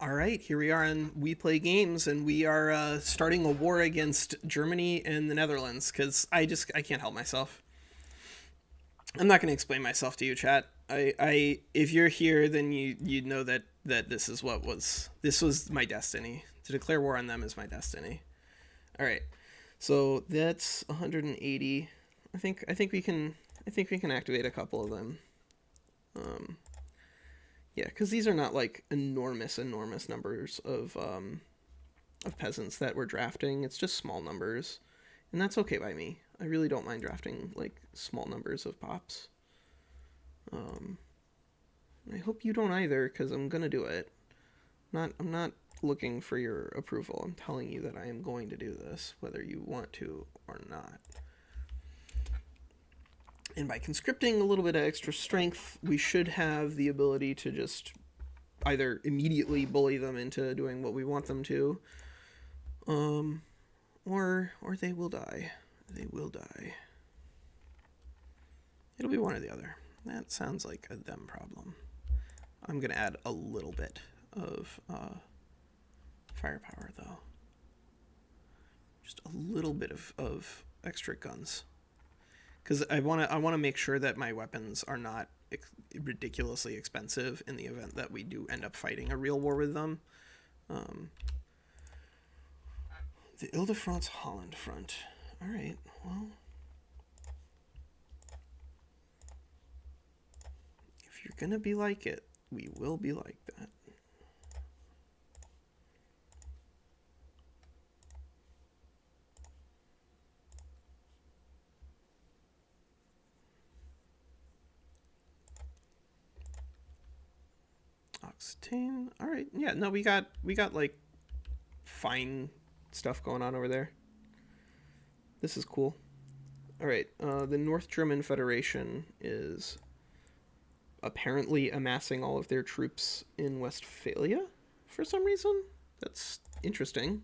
All right, here we are on We Play Games, and we are starting a war against Germany and the Netherlands because I can't help myself. I'm not going to explain myself to you, chat. If you're here, then you know that this was my destiny. To declare war on them is my destiny. All right, so that's 180. I think we can activate a couple of them. Um, yeah, because these are not like enormous numbers of peasants that we're drafting. It's just small numbers, and that's okay by me. I really don't mind drafting like small numbers of pops. Um, I hope you don't either, because I'm gonna do it. I'm not looking for your approval. I'm telling you that I am going to do this, whether you want to or not. And by conscripting a little bit of extra strength, we should have the ability to just either immediately bully them into doing what we want them to, um, or they will die. They will die. It'll be one or the other. That sounds like a them problem. I'm gonna add a little bit of firepower though. Just a little bit of extra guns, because I wanna make sure that my weapons are not ridiculously expensive in the event that we do end up fighting a real war with them. Um, the Ile-de-France Holland front. All right. Well, if you're gonna be like it, we will be like that. Octane. All right. Yeah. No, we got like fine stuff going on over there. This is cool. All right. The North German Federation is apparently amassing all of their troops in Westphalia for some reason. That's interesting.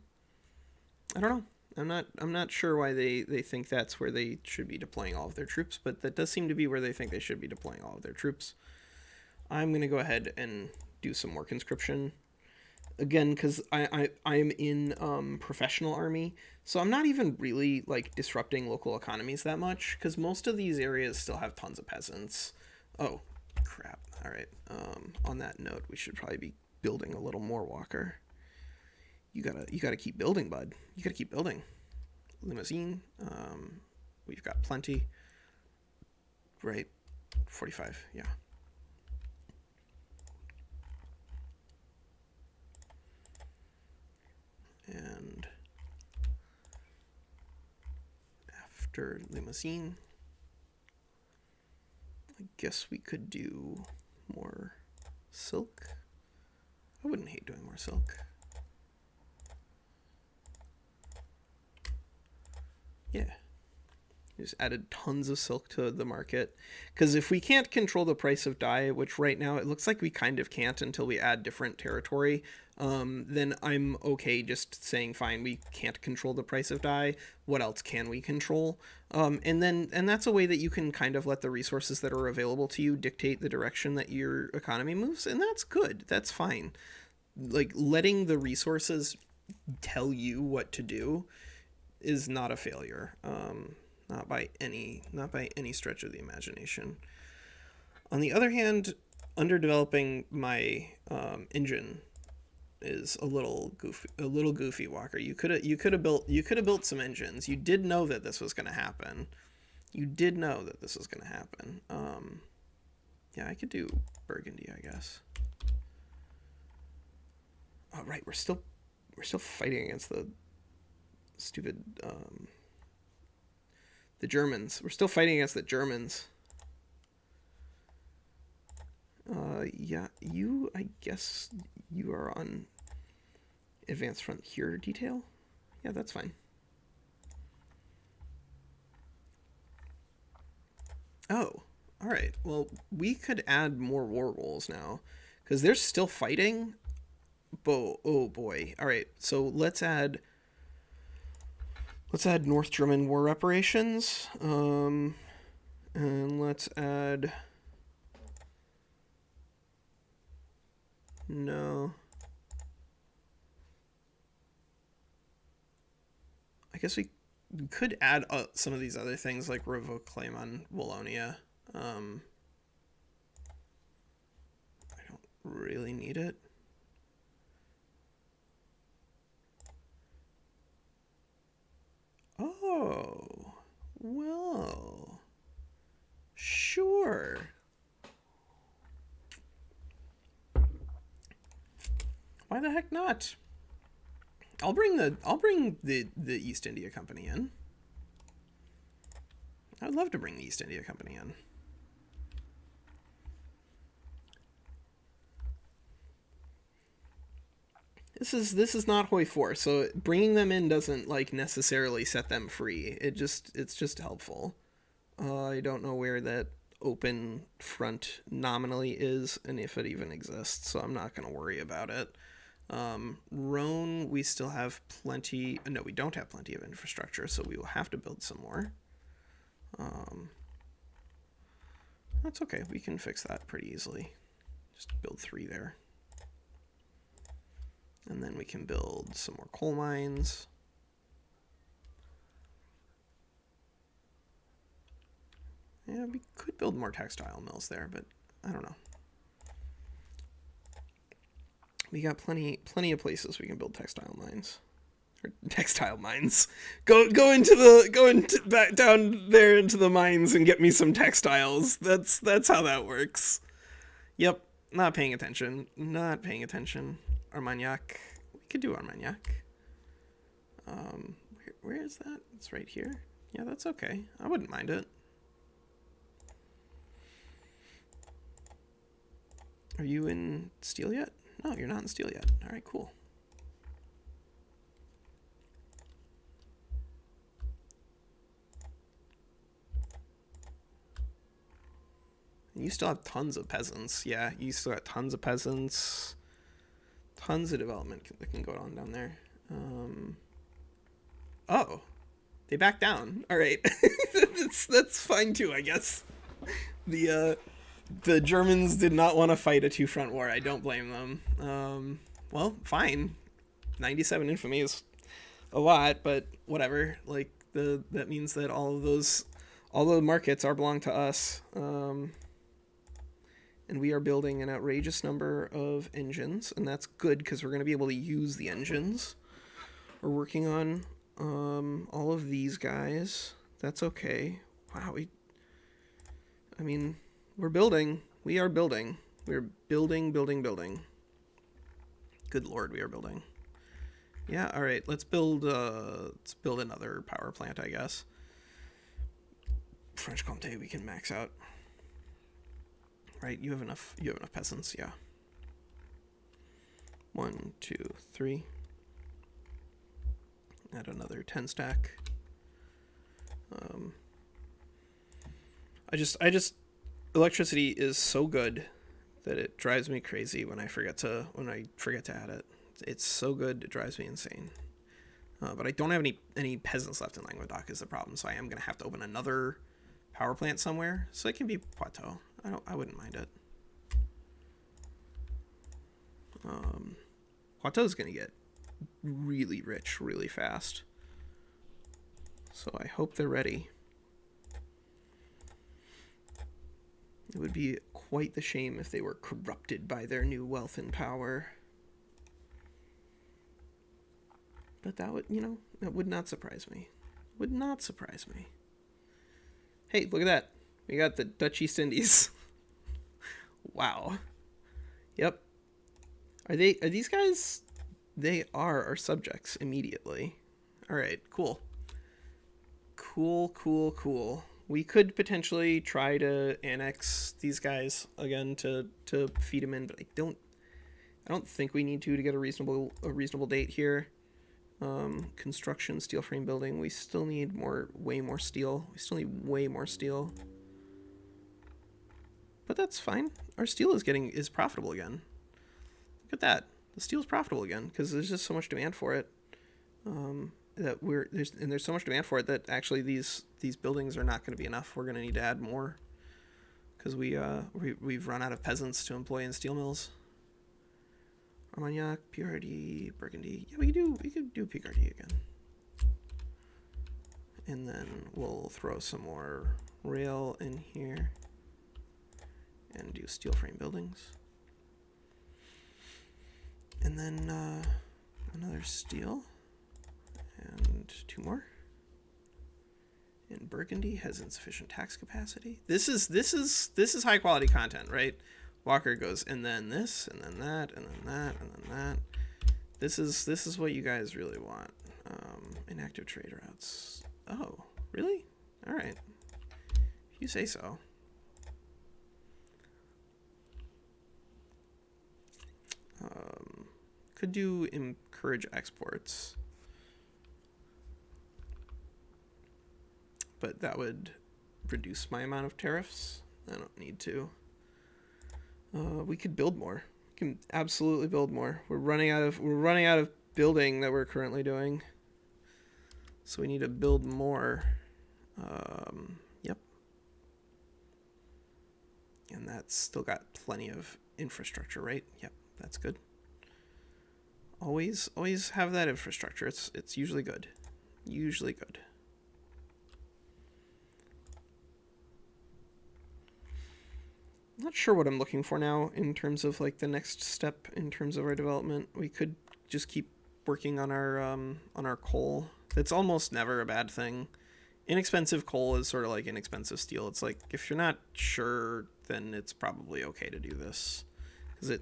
I don't know. I'm not sure why they think that's where they should be deploying all of their troops, but that does seem to be where they think they should be deploying all of their troops. I'm gonna go ahead and do some more conscription again, because I'm in professional army, so I'm not even really like disrupting local economies that much, because most of these areas still have tons of peasants. Oh, crap! All right. On that note, we should probably be building a little more Walker. You gotta keep building, bud. You gotta keep building. Limousine. We've got plenty. Right. 45. Yeah. And after limousine, I guess we could do more silk. I wouldn't hate doing more silk. Yeah. Just added tons of silk to the market. Because if we can't control the price of dye, which right now it looks like we kind of can't until we add different territory, then I'm okay just saying, fine, we can't control the price of dye. What else can we control? And that's a way that you can kind of let the resources that are available to you dictate the direction that your economy moves, and that's good. That's fine. Like, letting the resources tell you what to do is not a failure. Not by any stretch of the imagination. On the other hand, underdeveloping my engine is a little goofy, Walker. You could have built some engines. You did know that this was going to happen. You did know that this was going to happen. Yeah, I could do Burgundy, I guess. Oh, right, we're still fighting against the stupid the Germans. We're still fighting against the Germans. Yeah, I guess you are on advanced frontier detail. Yeah, that's fine. Oh, all right. Well, we could add more war wolves now, because they're still fighting. Oh boy. All right. So let's add North German war reparations. And let's add. No. I guess we could add some of these other things like revoke claim on Wallonia. I don't really need it. Oh, well, sure. Why the heck not? I'll bring the East India Company in. I'd love to bring the East India Company in. This is not Hoi 4, so bringing them in doesn't like necessarily set them free. It's just helpful. I don't know where that open front nominally is and if it even exists, so I'm not going to worry about it. Rhone, we still have plenty. No, we don't have plenty of infrastructure, so we will have to build some more. That's okay. We can fix that pretty easily. Just build 3 there. And then we can build some more coal mines. Yeah, we could build more textile mills there, but I don't know. We got plenty of places we can build textile mines. Or textile mines. Go back down there into the mines and get me some textiles. That's how that works. Yep, not paying attention. Armagnac. We could do Armagnac. Where is that? It's right here. Yeah, that's okay. I wouldn't mind it. Are you in steel yet? No, you're not in steel yet. All right, cool. And you still have tons of peasants. Yeah, you still got tons of peasants. Tons of development that can go on down there. Oh, they back down. All right, that's fine too, I guess. The Germans did not want to fight a 2-front war. I don't blame them. Well, fine. 97 infamy is a lot, but whatever. Like that means that all the markets belong to us. And we are building an outrageous number of engines, and that's good because we're going to be able to use the engines. We're working on all of these guys. That's okay. Wow, we're building. We are building. We're building. Good Lord, we are building. Yeah, all right. Let's build another power plant, I guess. French Comté we can max out. Right, you have enough peasants, yeah. 1, 2, 3. Add another 10 stack. Electricity is so good that it drives me crazy when I forget to add it. It's so good, it drives me insane. But I don't have any peasants left in Languedoc is the problem, so I am gonna have to open another power plant somewhere, so it can be Poitou. I wouldn't mind it. Poitou is gonna get really rich really fast, so I hope they're ready. It would be quite the shame if they were corrupted by their new wealth and power. But that would not surprise me. Would not surprise me. Hey, look at that. We got the Dutch East Indies. Wow. Yep. Are these guys? They are our subjects immediately. All right, cool. Cool. We could potentially try to annex these guys again to feed them in, but I don't think we need to get a reasonable date here. Construction, steel frame building. We still need way more steel. But that's fine. Our steel is profitable again. Look at that. The steel's profitable again because there's just so much demand for it. There's so much demand for it that actually these buildings are not going to be enough. We're going to need to add more because we've run out of peasants to employ in steel mills. Armagnac, Picardy, Burgundy. Yeah, we could do Picardy again. and then we'll throw some more rail in here and do steel frame buildings. And then another steel and 2 more. And Burgundy has insufficient tax capacity. This is high quality content, right? Walker goes, and then this, and then that, and then that, and then that. This is what you guys really want. Inactive trade routes. Oh, really? All right. If you say so. Could do encourage exports, but that would reduce my amount of tariffs. I don't need to. We could build more. We can absolutely build more. We're running out of building that we're currently doing, so we need to build more. Yep. And that's still got plenty of infrastructure, right? Yep, that's good. Always have that infrastructure. It's usually good. Usually good. I'm not sure what I'm looking for now in terms of like the next step in terms of our development. We could just keep working on our coal. That's almost never a bad thing. Inexpensive coal is sort of like inexpensive steel. It's like if you're not sure, then it's probably okay to do this, because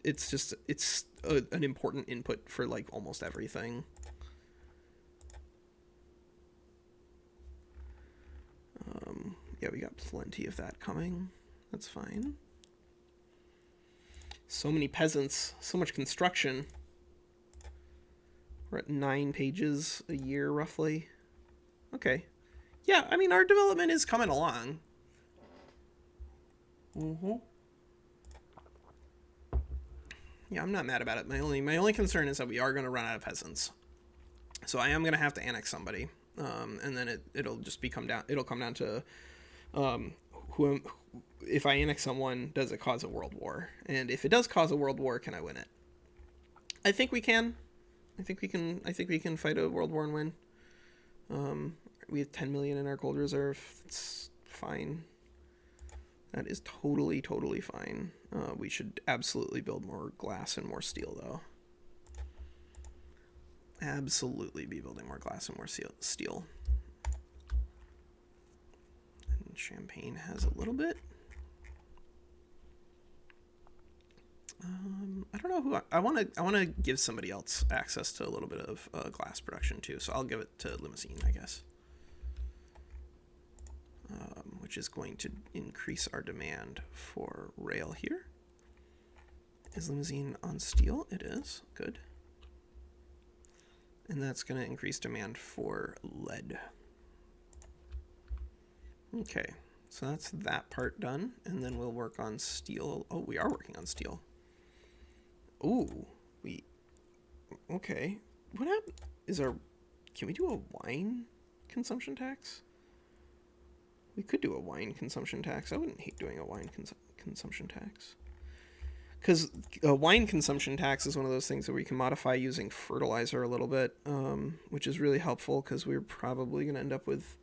it's an important input for like almost everything. Yeah, we got plenty of that coming. That's fine. So many peasants, so much construction. We're at 9 pages a year, roughly. Okay. Yeah, I mean, our development is coming along. Yeah, I'm not mad about it. My only concern is that we are going to run out of peasants. So I am going to have to annex somebody. And then it'll come down to if I annex someone, does it cause a world war? And if it does cause a world war, can I win it? I think we can. I think we can fight a world war and win. We have 10 million in our gold reserve. It's fine. That is totally fine. We should absolutely build more glass and more steel, though. Absolutely be building more glass and more steel. And Champagne has a little bit. I don't know who I want to give somebody else access to a little bit of glass production too, so I'll give it to Limousine, I guess. Which is going to increase our demand for rail here. Is Limousine on steel? It is. Good. And that's going to increase demand for lead. Okay, so that's that part done, and then we'll work on steel. Oh, we are working on steel. Ooh, okay. What happened? Can we do a wine consumption tax? We could do a wine consumption tax. I wouldn't hate doing a wine consumption tax. Because a wine consumption tax is one of those things that we can modify using fertilizer a little bit, which is really helpful because we're probably going to end up with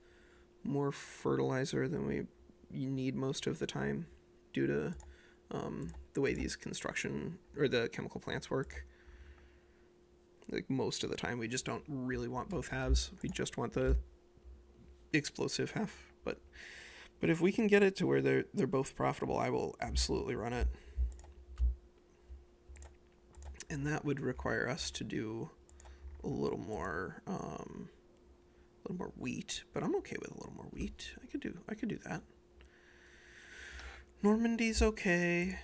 more fertilizer than we need most of the time due to the way these construction or the chemical plants work. Like most of the time, we just don't really want both halves. We just want the explosive half. But if we can get it to where they're both profitable, I will absolutely run it. And that would require us to do a little more wheat. But I'm okay with a little more wheat. I could do that. Normandy's okay.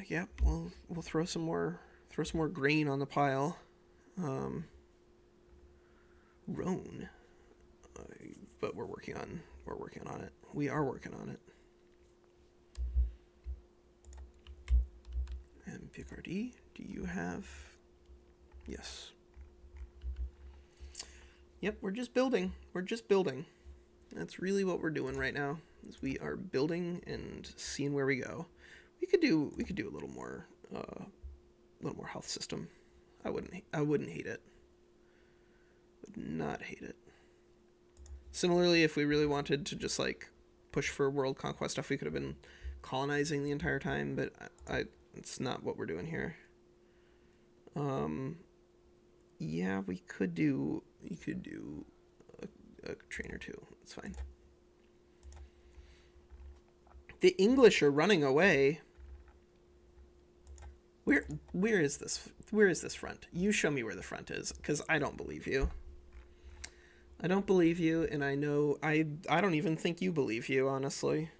Yeah, we'll throw some more grain on the pile. Rhone, but we're working on it. We are working on it. And Picardy, do you have? Yes. Yep, we're just building. That's really what we're doing right now. Is we are building and seeing where we go. We could do a little more health system. I wouldn't hate it. Would not hate it. Similarly, if we really wanted to just like push for world conquest stuff, we could have been colonizing the entire time, but it's not what we're doing here. Yeah, we could do. You could do a train or two. It's fine. The English are running away. Where is this? Where is this front? You show me where the front is, because I don't believe you. I don't believe you, and I know I don't even think you believe you, honestly.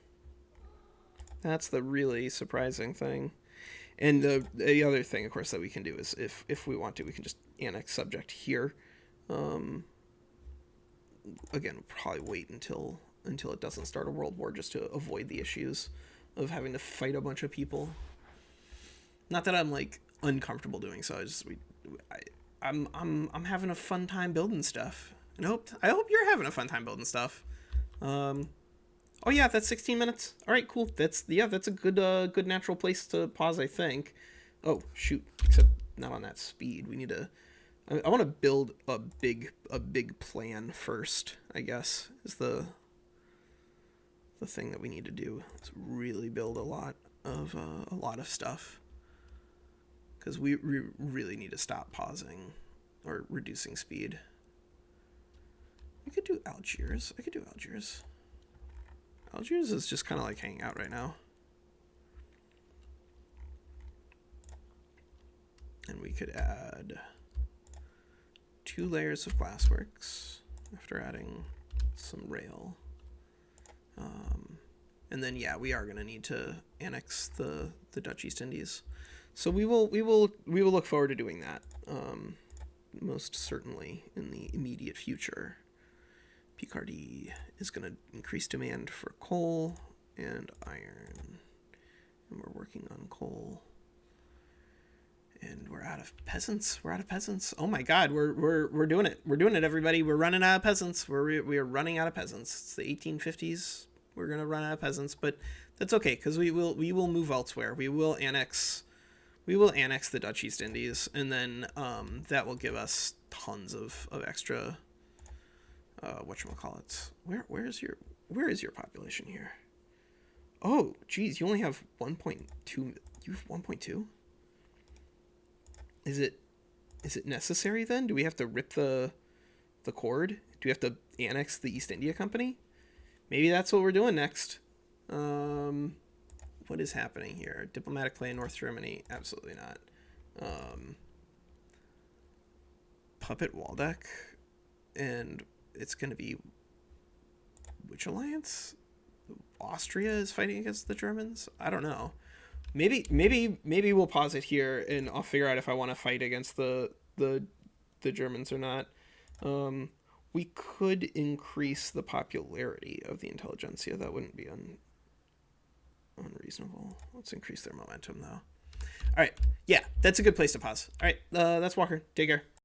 That's the really surprising thing. And the other thing, of course, that we can do is if we want to, we can just annex subject here. Again, we'll probably wait until it doesn't start a world war, just to avoid the issues of having to fight a bunch of people. Not that I'm like uncomfortable doing so. I'm having a fun time building stuff, and I hope you're having a fun time building stuff. Oh yeah, that's 16 minutes. All right, cool. That's a good natural place to pause, I think. Oh shoot, except not on that speed. We need to. I want to build a big plan first, I guess, is the thing that we need to do. Is really build a lot of stuff, because we really need to stop pausing or reducing speed. We could do Algiers. I could do Algiers. Algiers is just kind of like hanging out right now. And we could add 2 layers of glassworks after adding some rail. And then yeah, we are going to need to annex the Dutch East Indies. So we will look forward to doing that. Most certainly in the immediate future. Picardy is going to increase demand for coal and iron, and we're working on coal. And we're out of peasants. Oh my God, we're doing it. We're doing it, everybody. We're running out of peasants. We are running out of peasants. It's the 1850s. We're gonna run out of peasants, but that's okay, because we will move elsewhere. We will annex the Dutch East Indies, and then that will give us tons of extra. Whatchamacallit. Where is your population here? Oh, geez, you only have 1.2. You have 1.2? Is it necessary then? Do we have to rip the cord? Do we have to annex the East India Company? Maybe that's what we're doing next. What is happening here? Diplomatic play in North Germany? Absolutely not. Puppet Waldeck, and it's going to be which alliance? Austria is fighting against the Germans? I don't know. Maybe we'll pause it here, and I'll figure out if I want to fight against the Germans or not. We could increase the popularity of the intelligentsia. That wouldn't be unreasonable. Let's increase their momentum, though. All right. Yeah, that's a good place to pause. All right. That's Walker. Take care.